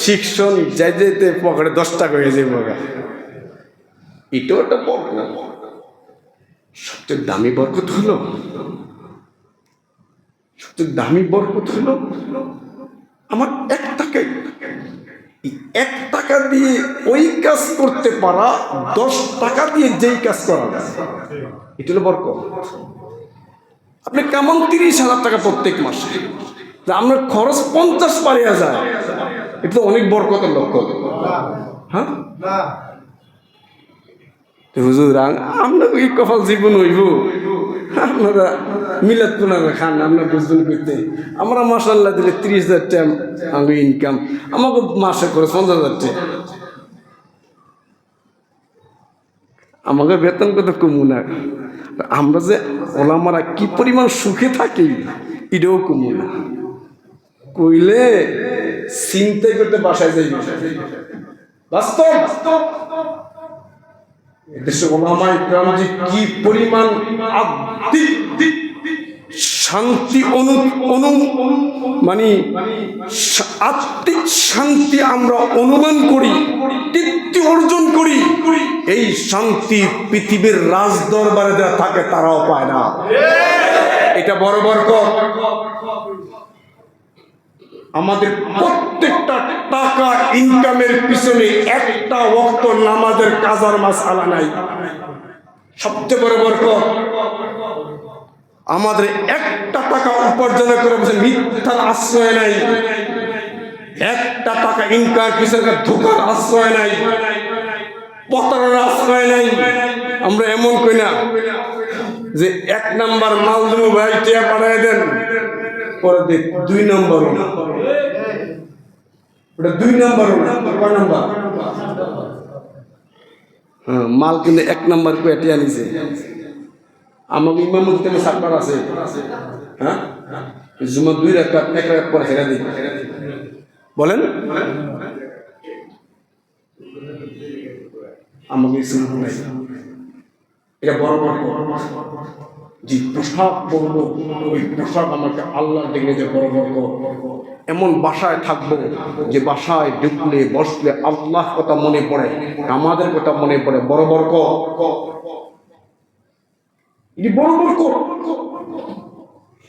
শিক্ষণ যাই যাইতে পকেটে 10 টাকা হয়ে যাবে। এটাও একটা বরকত। সবচেয়ে দামি বরকত হলো, সবচেয়ে দামি বরকত হলো আমার 1 টাকায় 1 টাকা দিয়ে ওই কাজ করতে পারা 10 টাকা দিয়ে যেই কাজ করা যায়, এটা হলো বরকত। আপনি কেমন 30,000 টাকা প্রত্যেক মাসে, আপনার খরচ 50 পারিয়া যায়, এটা তো অনেক বরকতের লক্ষ্য। হ্যাঁ হুজুর, আমরা এই কপাল জীবন হইব, আপনারা মিলাদ পুনারা খান, আপনার বুঝবেন করতে। আমরা মাসাল্লাহ দিলে 30,000 টাকা আমাকে ইনকাম, আমাকে মাসে করে 50,000 টাকা, আমাকে বেতন কত কমু না। আমরা যে ওলামারা কি পরিমাণ সুখে থাকি এটাও কমু না। কইলে চিন্তাই করতে বাসায় যাই, বাস্তব দেশে ওলামায়ে কেরাম যে কি পরিমাণ আধ্যাত্মিক শান্তি মানে আত্মিক শান্তি আমরা অনুমান করি, তৃপ্তি অর্জন করি, এই শান্তি পৃথিবীর রাজ দরবারে যারা থাকে তারাও পায় না। এটা বড় বরকত। আমাদের প্রত্যেকটা টাকা ইনকামের পিছনে একটা ওয়াক্ত নামাজের কাজার মাসআলা নাই, সবচেয়ে বড় বরকত। আমাদের একটা টাকা উপার্জন করে মিথ্যার আশ্রয় নাই, একটা টাকা ইনকামের পিছনে ধোঁকার আশ্রয় নাই, প্রতারণার আশ্রয় নাই। আমরা এমন কই না যে 1 নাম্বার মাল দেবো ভাই টিয়া পাঠাই দেন, পরে দেখ 2 নম্বর, ওটা 2 নম্বর, কয় নম্বর? হ্যাঁ, মাল কিন্তু 1 নম্বর করে টিয়া নিছে। আমাকে ইমামতি থেকে সাতবার আছে, হ্যাঁ জুমা 2 রাকাত 1 রাকাত পরে ছেড়ে দিই, বলেন আমাকে এটা বড় বড় যে পোশাক পরবো, ওই পোশাক আমাকে আল্লাহ ডেকে যে বড় বড় এমন বাসায় থাকবো যে বাসায় ঢুকলে বসলে আল্লাহ কথা মনে পড়ে, আমাদের কথা মনে পড়ে। বড় বড় এটি বড় বরকত।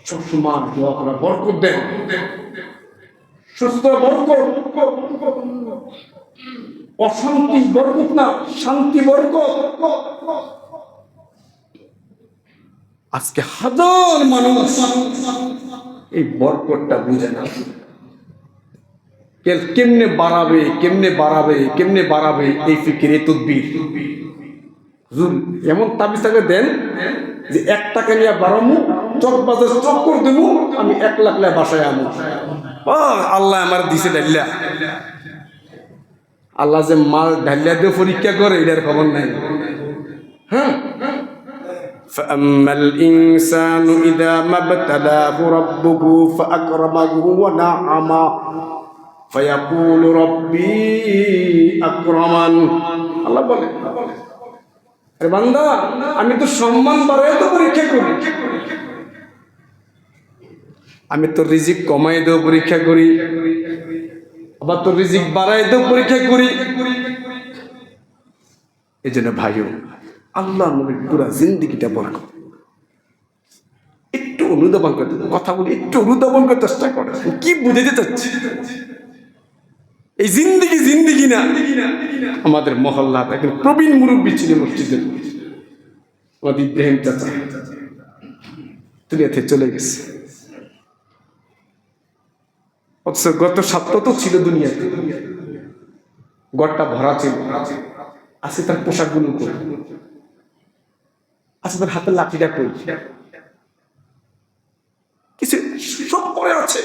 সবসময় দোয়া করা, বরকত দেন, সুস্থ বরকত, অশান্তি বরকত না, শান্তি বরকত। আজকে হাজার মানুষ এই বরকতটা বুঝে না, কেমনে বাড়াবে কেমনে বাড়াবে কেমনে বাড়াবে, এই ফিকির এই তদবির। এমন তাবিজ তাকে দেন যে 1 টাকা নিয়ে বাড়ামু, চকবাজার চক্কর দেবো, আমি 1 লাখ লাই বাসায় আমু। আল্লাহ আমার দিছে ডাল্লা, আল্লাহ যে মাল ডাল্লা দিয়ে পরীক্ষা করে এটার খবর নাই। হ্যাঁ, فأما الإنسان إذا ما ابتلاه ربه فأكرمه ونعمه فيقول ربي أكرمن। আল্লাহ বলে, আরে বান্দা, আমি তো সম্মান বাড়ায় তো পরীক্ষা করি, আমি তো রিজিক কমাই দেও পরীক্ষা করি, আবার তো রিজিক বাড়াই দেও পরীক্ষা করি। এই জন্য ভাইও আল্লাহ নবীর পুরা জিন্দিগিটা বরকত। একটু অনুধাবন করতে, কথা বলি একটু অনুধাবন করতে চেষ্টা করে, কি বুঝাতে চাচ্ছি। এই জিন্দিগি না। আমাদের মহল্লার একজন প্রবীণ মুরব্বী ছিলেন মসজিদের, আমাদের ইব্রাহিম চাচা দুনিয়াতে চলে গেছে। অথচ গত সপ্তাহ তো ছিল দুনিয়াতে, ঘরটা ভরা ছিল, আছে তার পোশাকগুলো কই, আছে তার হাতের লাঠিটা কই, কিছু সব পরে আছে,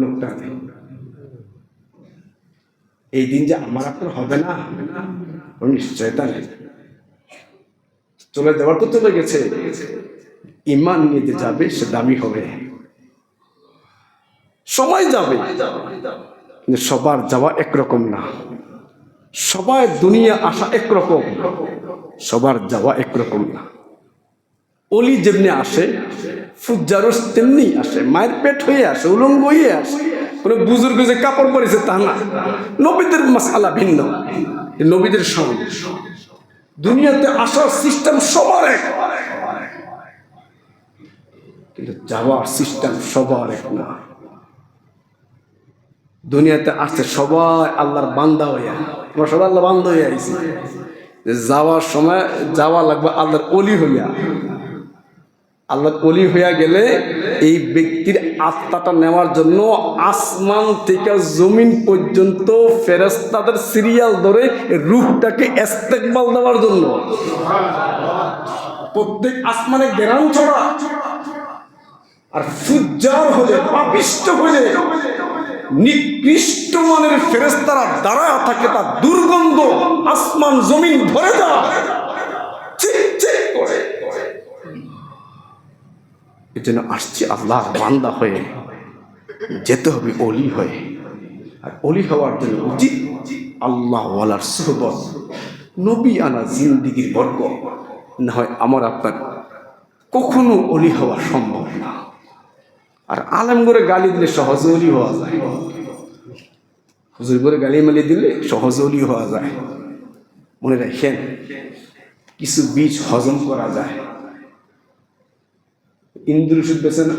লোকটা নেই। এই দিন যে আমার আপনার হবে না, ওর নিশ্চয়তা নেই। চলে যাওয়ার তো চলে গেছে, ইমান নিয়ে যে যাবে সে দামি হবে। সময় যাবে, কিন্তু সবার যাওয়া একরকম না। সবাই দুনিয়া আসা একরকম, সবার যাওয়া একরকম না। অলি যেমনি আসে, ফুজ্জারও তেমনি আসে, মায়ের পেট হয়ে আসে, উলঙ্গ হয়ে আসে। কোনো বুজুর্গ যে কাপড় পরেছে তা না। নবীদের মাসালা ভিন্ন, নবীদের সঙ্গে দুনিয়াতে আসার সিস্টেম সবার এক, কিন্তু যাওয়ার সিস্টেম সবার এক না। দুনিয়াতে আসছে সবাই আল্লাহর বান্দা হইয়া, আমরা সবাই আল্লাহ বান্দা হইয়া আইছি। যাওয়ার সময় যাওয়া লাগবে আল্লাহর অলি হইয়া। আল্লাহর অলি হইয়া গেলে এই ব্যক্তির আত্মাটা নেওয়ার জন্য আসমান থেকে জমিন পর্যন্ত ফেরেশতাদের সিরিয়াল ধরে রূহটাকে ইস্তেকবাল দেওয়ার জন্য প্রত্যেক আসমানে গেরান ছড়া। আর ফুজ্জার হলে, পাপিষ্ঠ হলে, নিকৃষ্ট মানের ফেরেশতারা দাঁড়ায় থাকে, তার দুর্গন্ধ আসমান জমিন ভরে যায়। এই জন্য আসছি আল্লাহর বান্দা হয়ে, যেতে হবে অলি হয়ে। আর অলি হওয়ার জন্য উচিত আল্লাহ ওয়ালার সুহবত, নবী আনা জিন্দিগির বরকত। না হয় আমার আপনার কখনো অলি হওয়া সম্ভব না। আর আলেম করে গালি দিলে সহজে অলি হওয়া যায়, হুজুর করে গালি মালি দিলে সহজে অলি হওয়া যায়। মনে রাখেন, কিছু বীজ হজম করা যায়। ইন্দ্র ওষুধ বেছে না।